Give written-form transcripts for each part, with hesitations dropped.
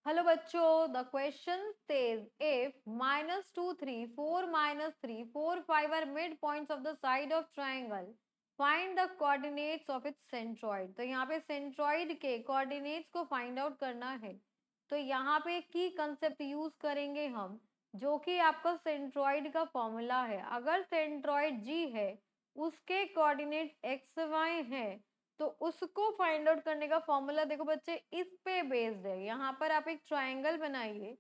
Hello बच्चों, the question says if -2 3 4 -3 4 5 are midpoints of the side of triangle, find the coordinates of its centroid। तो यहाँ पे centroid के coordinates को find out करना है। तो यहाँ पे की कंसेप्ट यूज करेंगे हम, जो कि आपका सेंट्रॉइड का फॉर्मूला है। अगर सेंट्रॉइड जी है, उसके कोऑर्डिनेट एक्स वाई है, तो उसको फाइंड आउट करने का फॉर्मूला देखो बच्चे इस पे बेस्ड है। यहाँ पर आप एक ट्राइंगल बनाइए,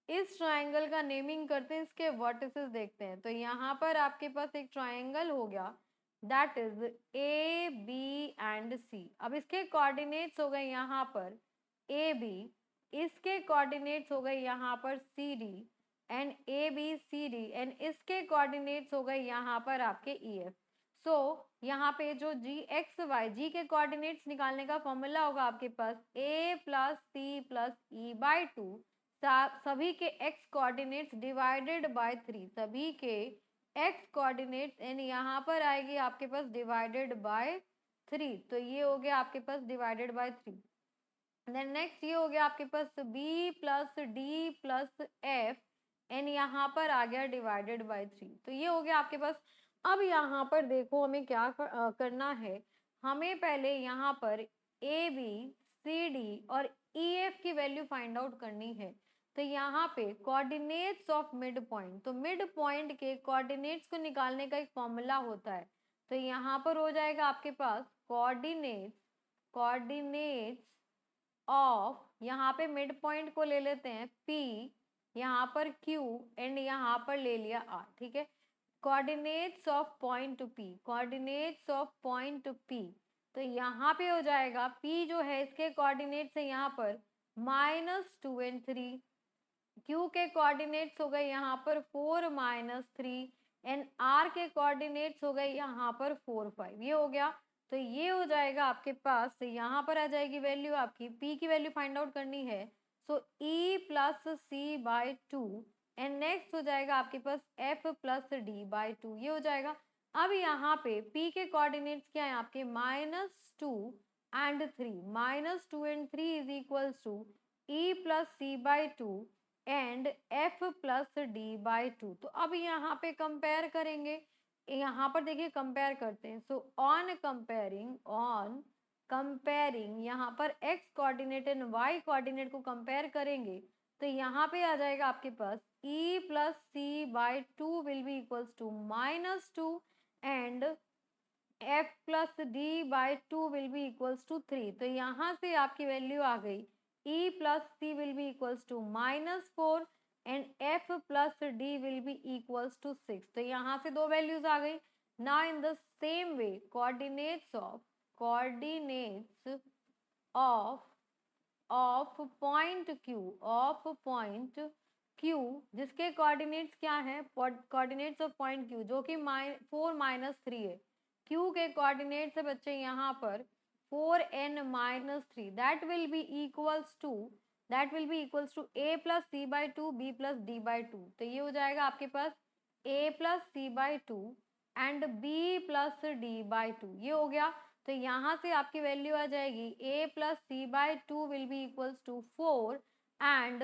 इस ट्राइंगल का नेमिंग करते हैं, इसके वर्टिसेस देखते हैं। तो यहाँ पर आपके पास एक ट्राइंगल हो गया, that is A B and C. अब इसके कोऑर्डिनेट्स हो गए यहाँ पर ए बी, इसके कोऑर्डिनेट्स हो गए यहाँ पर C D and A B C D, and इसके कोऑर्डिनेट्स हो गए यहाँ पर आपके ई एफ। सो यहाँ पे जो जी एक्स वाई जी के कोऑर्डिनेट्स निकालने का फॉर्मूला होगा आपके पास A plus C plus E by two, सभी के एक्स कोऑर्डिनेट्स डिवाइडेड बाय 3, सभी के एक्स कोऑर्डिनेट्स, एंड यहाँ पर आएगी आपके पास डिवाइडेड बाय 3। तो ये हो गया आपके पास डिवाइडेड बाय 3। देन नेक्स्ट ये हो गया आपके पास b plus d plus F, and यहाँ पर आ गया डिवाइडेड बाय 3। तो ये हो गया आपके पास। अब यहाँ पर देखो हमें क्या करना है। हमें पहले यहाँ पर ए बी सी डी और ई एफ की वैल्यू फाइंड आउट करनी है। तो यहाँ पे कोऑर्डिनेट्स ऑफ मिड पॉइंट, तो मिड पॉइंट के कोऑर्डिनेट्स को निकालने का एक फॉर्मूला होता है। तो यहाँ पर हो जाएगा आपके पास कोऑर्डिनेट्स ऑफ, यहाँ पे मिड पॉइंट को ले लेते हैं P, यहाँ पर Q, एंड यहाँ पर ले लिया R। ठीक है, coordinates of point P, coordinates of point P। तो यहाँ पे हो जाएगा P जो है इसके कोऑर्डिनेट्स है यहाँ पर -2 एंड 3, Q के कोऑर्डिनेट्स हो गए यहाँ पर 4 -3, एंड R के कोऑर्डिनेट्स हो गए यहाँ पर 4 5। ये हो गया। तो ये हो जाएगा आपके पास, यहाँ पर आ जाएगी वैल्यू आपकी, P की वैल्यू फाइंड आउट करनी है। So E plus C by two, and next हो जाएगा आपके पास F plus D by two. ये हो जाएगा। अब यहाँ पे P के कोऑर्डिनेट्स क्या है आपके -2 and 3, -2 and 3 is equals to E plus C by two and F plus D by two. तो अब यहाँ पे कंपेयर करेंगे, यहाँ पर देखिए कंपेयर करते हैं। सो ऑन कंपेयरिंग यहाँ पर x coordinate and y coordinate को कंपेयर करेंगे, तो यहाँ पे आ जाएगा आपके पास E plus C by two will be equals to -2 and F plus D by two will be equals to 3। तो यहाँ से आपकी वैल्यू आ गई E plus C will be equals to -4 and F plus D will be equals to 6। तो यहाँ से दो वैल्यूज आ गई। Now in the same way coordinates of point Q, जिसके कोऑर्डिनेट्स क्या हैं, कोऑर्डिनेट्स ऑफ पॉइंट Q जो कि 4 -3 है। Q के कोऑर्डिनेट्स है बच्चे यहाँ पर 4n-3, that will be equals to a plus c by 2 b plus d by 2। तो ये हो जाएगा आपके पास a plus c by 2 and b plus d by 2। ये हो गया। तो यहाँ से आपकी वैल्यू आ जाएगी a plus c by 2 will be equals to 4 and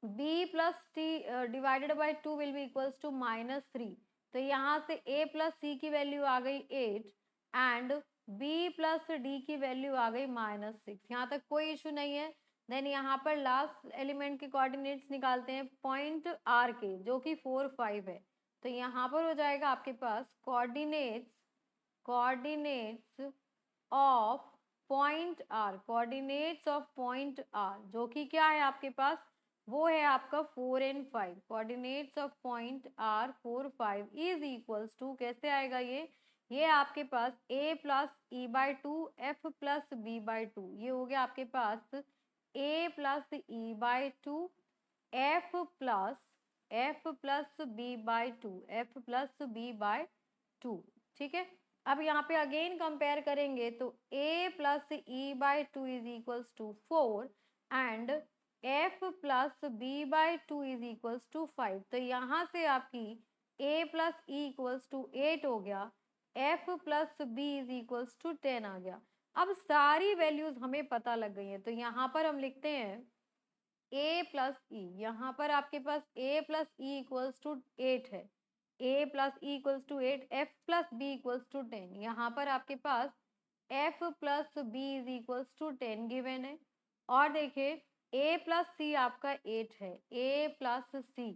b plus t divided by 2 will be equals to -3। तो यहाँ से a प्लस सी की वैल्यू आ गई 8 एंड b प्लस डी की वैल्यू आ गई -6। यहाँ तक कोई इशू नहीं है। देन यहाँ पर लास्ट एलिमेंट के कोऑर्डिनेट्स निकालते हैं पॉइंट r के, जो कि 4 5 है। तो यहाँ पर हो जाएगा आपके पास coordinates of point r, coordinates of point r जो कि क्या है आपके पास, वो है आपका 4 and 5। Coordinates of point r 4 5 is equals to, कैसे आएगा ये आपके पास a plus E by two f plus b by two. ये हो गया आपके पास a plus E by two f plus b by two, f plus b by two. ठीक है, अब यहाँ पे अगेन कंपेयर करेंगे तो a plus E by two is equals to 4 and f plus b by two is equals to 5। तो यहाँ से आपकी a plus e equals to 8 हो गया, f plus b is equals to 10 आ गया। अब सारी वैल्यूज हमें पता लग गई है, तो यहाँ पर हम लिखते हैं a प्लस ई, यहाँ पर आपके पास a plus e equals to 8 है, a plus e equals to 8, f plus b equals to 10, यहाँ पर आपके पास f plus b is equals to 10 given है। और देखिए a प्लस सी आपका 8 है, a plus C,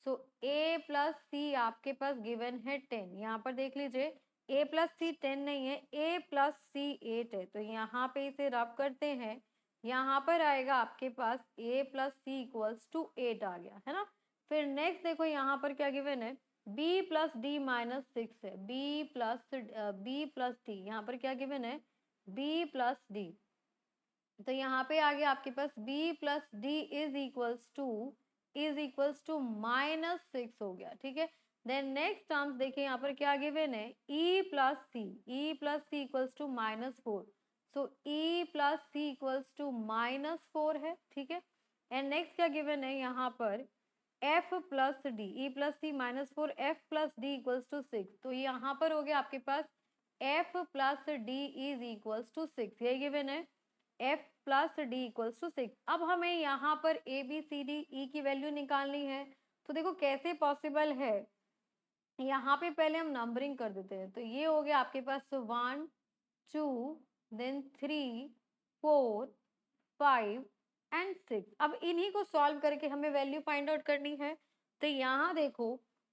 so a plus C आपके पास गिवन है 10, यहाँ पर देख लीजिए a प्लस सी 10 नहीं है, a प्लस सी 8 है, तो यहाँ पे इसे रब करते हैं, यहाँ पर आएगा आपके पास a plus c equals to 8 आ गया है ना। फिर नेक्स्ट देखो यहाँ पर क्या गिवन है, b प्लस डी माइनस 6 है, b प्लस डी, यहाँ पर क्या गिवन है, b प्लस डी, तो यहाँ पे आ गया आपके पास b plus d is equals to -6 हो गया, ठीक है। देन नेक्स्ट टर्म्स देखिए यहाँ पर क्या गिवन है, e plus c equals to -4, so e plus c equals to -4 है, ठीक है। एंड नेक्स्ट क्या गिवन है यहाँ पर, f plus d, e plus c -4, f plus d equals to 6, तो यहाँ पर हो गया आपके पास f plus d is equals to 6, ये गिवन है f plus d equals to 6। अब हमें यहाँ पर a b c d e की वैल्यू निकालनी है, तो देखो कैसे पॉसिबल है, यहाँ पे पहले हम नंबरिंग कर देते हैं, तो ये हो गया आपके पास 1 2 देन 3 4 5 एंड 6। अब इन्हीं को सॉल्व करके हमें वैल्यू फाइंड आउट करनी है, तो यहाँ देखो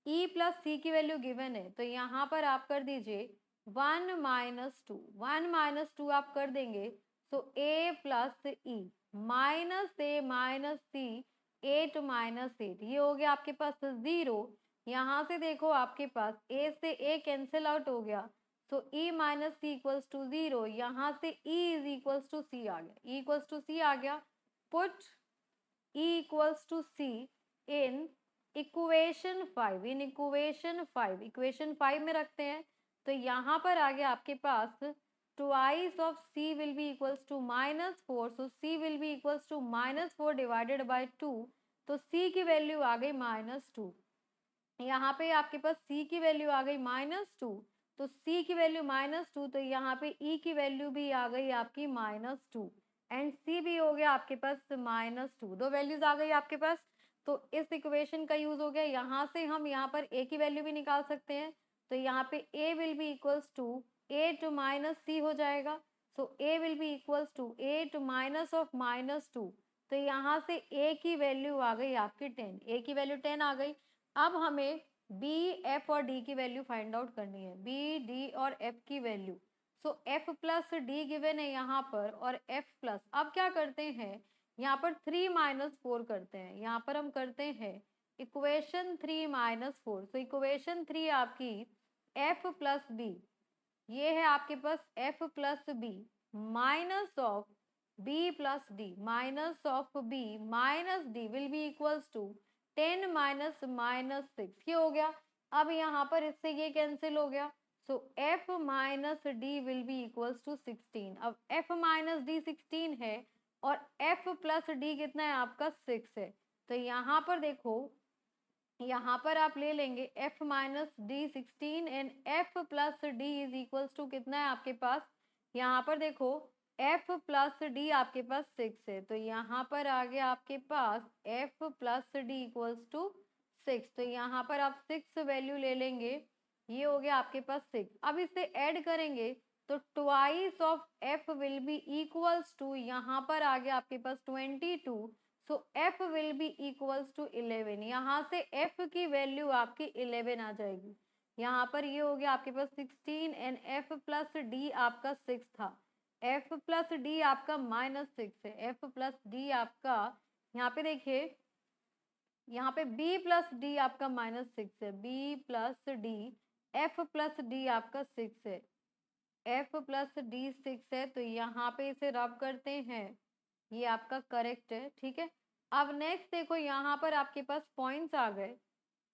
e प्लस सी की वैल्यू गिवन है, तो यहाँ पर आप कर दीजिए 1 - 2 आप कर देंगे, तो a plus e minus a minus c 8 - 8, ये हो गया आपके पास 0। यहाँ से देखो आपके पास a से a कैंसिल आउट हो गया, तो e minus c equals to 0, यहाँ से e is equals to c आ गया, e इक्वल्स टू सी आ गया, put e equals to c in equation 5, equation 5 में रखते हैं, तो यहाँ पर आ गया आपके पास twice of c will be equals to -4, so c will be equals to -4 divided by 2, तो c की वैल्यू आ गई -2, यहाँ पे आपके पास c की वैल्यू आ गई -2, तो c की वैल्यू -2, तो यहाँ पे e की वैल्यू भी आ गई आपकी -2 एंड c भी हो गया आपके पास -2, दो वैल्यूज आ गई आपके पास। तो इस इक्वेशन का यूज हो गया, यहाँ से हम यहाँ पर a की वैल्यू भी निकाल सकते हैं, तो यहाँ पे a will be equals to a two minus c हो जाएगा, so a will be equals to a two minus of -2, तो यहाँ से a की वैल्यू आ गई आपकी 10, a की वैल्यू 10 आ गई। अब हमें b, f और d की वैल्यू फाइंड आउट करनी है, b, d और f की वैल्यू, सो f प्लस डी गिवन है यहाँ पर, और f प्लस, अब क्या करते हैं यहाँ पर 3 - 4 करते हैं, यहाँ पर हम करते हैं इक्वेशन 3 - 4, सो इक्वेशन 3 आपकी f प्लस बी, ये है आपके पास f plus b minus of b plus d, minus of b minus d will be equals to 10 minus -6, ये हो गया। अब यहाँ पर इससे ये कैंसिल हो गया, so f minus d will be equals to 16, अब f माइनस डी 16 है और f प्लस डी कितना है आपका 6 है, तो यहाँ पर देखो यहाँ पर आप ले लेंगे f minus d 16 and f plus d is equals to कितना है आपके पास, यहाँ पर देखो f प्लस डी आपके पास 6 है, तो यहाँ पर आ गया आपके पास f plus d equals to 6, तो यहाँ पर आप 6 वैल्यू ले लेंगे, ये हो गया आपके पास 6। अब इसे ऐड करेंगे तो twice of f will be equals to, यहाँ पर आ गया आपके पास 22, so f will be equals to 11, यहाँ से f की वैल्यू आपकी 11 आ जाएगी, यहाँ पर ये हो गया आपके पास 16 एंड f प्लस डी आपका 6 था, f प्लस डी आपका -6 है, f प्लस डी आपका यहाँ पे देखिए यहाँ पे b प्लस डी आपका -6 है, b plus D, f plus D आपका 6 है, f प्लस डी 6 है, तो यहाँ पे इसे रब करते हैं, ये आपका करेक्ट है, ठीक है। अब नेक्स्ट देखो यहाँ पर आपके पास पॉइंट्स आ गए,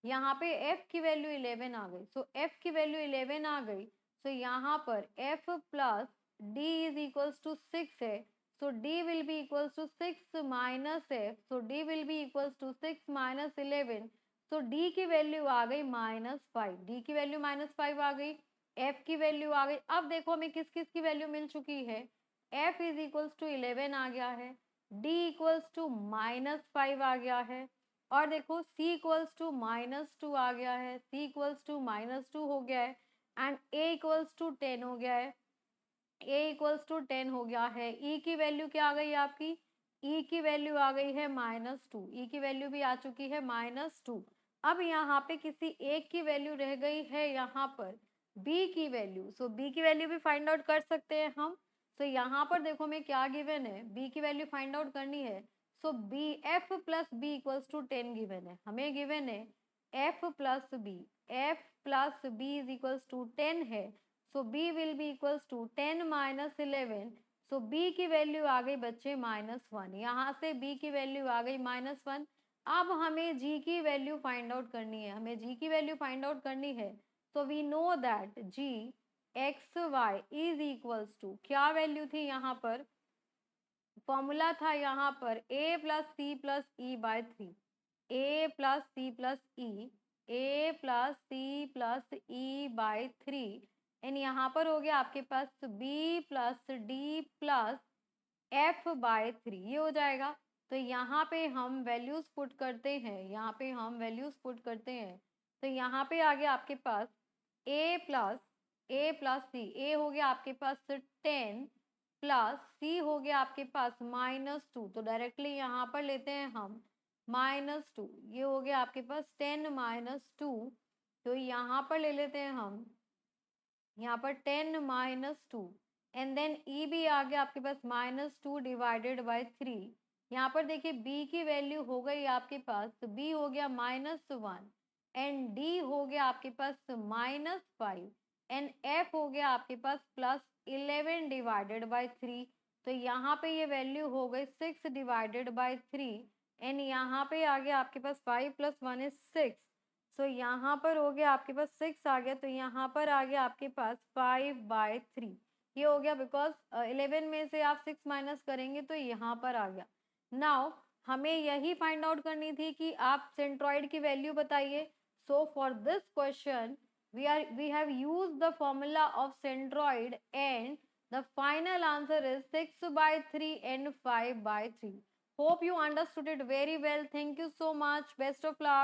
यहाँ पे f की वैल्यू 11 आ गई, सो f की वैल्यू 11 आ गई, सो यहाँ पर f plus d is equals to 6 है, so d will be equals to 6 minus f, so d will be equals to 6 minus 11, so d की वैल्यू आ गई -5, d की वैल्यू -5 आ गई, f की वैल्यू आ गई। अब देखो हमें किस किस की वैल्यू मिल चुकी है, f इज इक्वल्स टू 11 आ गया है, d इक्वल्स टू -5 आ गया है, और देखो c इक्वल्स टू -2 आ गया है, c इक्वल्स टू -2 हो गया है, एंड a इक्वल्स टू 10 हो गया है, a इक्वल्स टू 10 हो गया है। e की वैल्यू क्या आ गई आपकी? e की वैल्यू आ गई है -2, e की वैल्यू भी आ चुकी है -2। अब यहाँ पे किसी एक की वैल्यू रह गई है यहाँ पर b की वैल्यू, सो b की वैल्यू भी फाइंड आउट कर सकते हैं हम। सो यहाँ पर देखो हमें क्या गिवन है, b की वैल्यू फाइंड आउट करनी है। So b f plus b equals to 10 given है, हमें गिवन है f plus b, f plus b is equals to 10 है। So b will be equals to 10 minus 11। So b की value आ गई बच्चे -1, यहाँ से b की वैल्यू आ गई -1। अब हमें g की वैल्यू फाइंड आउट करनी है, हमें g की वैल्यू फाइंड आउट करनी है। So we know that g x y is equals to, क्या वैल्यू थी यहाँ पर? फॉर्मूला था यहाँ पर a plus C plus e by 3, a plus C plus e, a plus C plus e by 3, and यहाँ पर हो गया आपके पास b plus d plus f by 3, ये हो जाएगा। तो यहाँ पे हम वैल्यूज पुट करते हैं, यहाँ पे हम वैल्यूज पुट करते हैं। तो यहाँ पे आ गया आपके पास ए प्लस सी, ए हो गया आपके पास 10 प्लस सी हो गया आपके पास -2, तो डायरेक्टली यहाँ पर लेते हैं हम -2, ये हो गया आपके पास 10 -2, तो यहाँ पर ले लेते हैं हम यहाँ पर 10 -2, एंड देन ई भी आ गया आपके पास -2 डिवाइडेड बाय 3। यहाँ पर देखिए b की वैल्यू हो गई आपके पास, तो b हो गया -1 एंड d हो गया आपके पास -5 एंड f हो गया आपके पास +11 डिवाइडेड बाय 3। तो यहाँ पे ये वैल्यू हो गई 6 डिवाइडेड बाय 3, एंड यहाँ पे आ गया आपके पास 5 + 1 इज 6। सो यहाँ पर हो गया आपके पास 6 आ गया, तो यहाँ पर आ गया आपके पास 5/3, ये हो गया बिकॉज 11 में से आप 6 माइनस करेंगे तो यहाँ पर आ गया। नाउ हमें यही फाइंड आउट करनी थी कि आप सेंट्रॉइड की वैल्यू बताइए। So for this question we have used the formula of centroid and the final answer is 6/3 and 5/3. Hope you understood it very well. Thank you so much. Best of luck.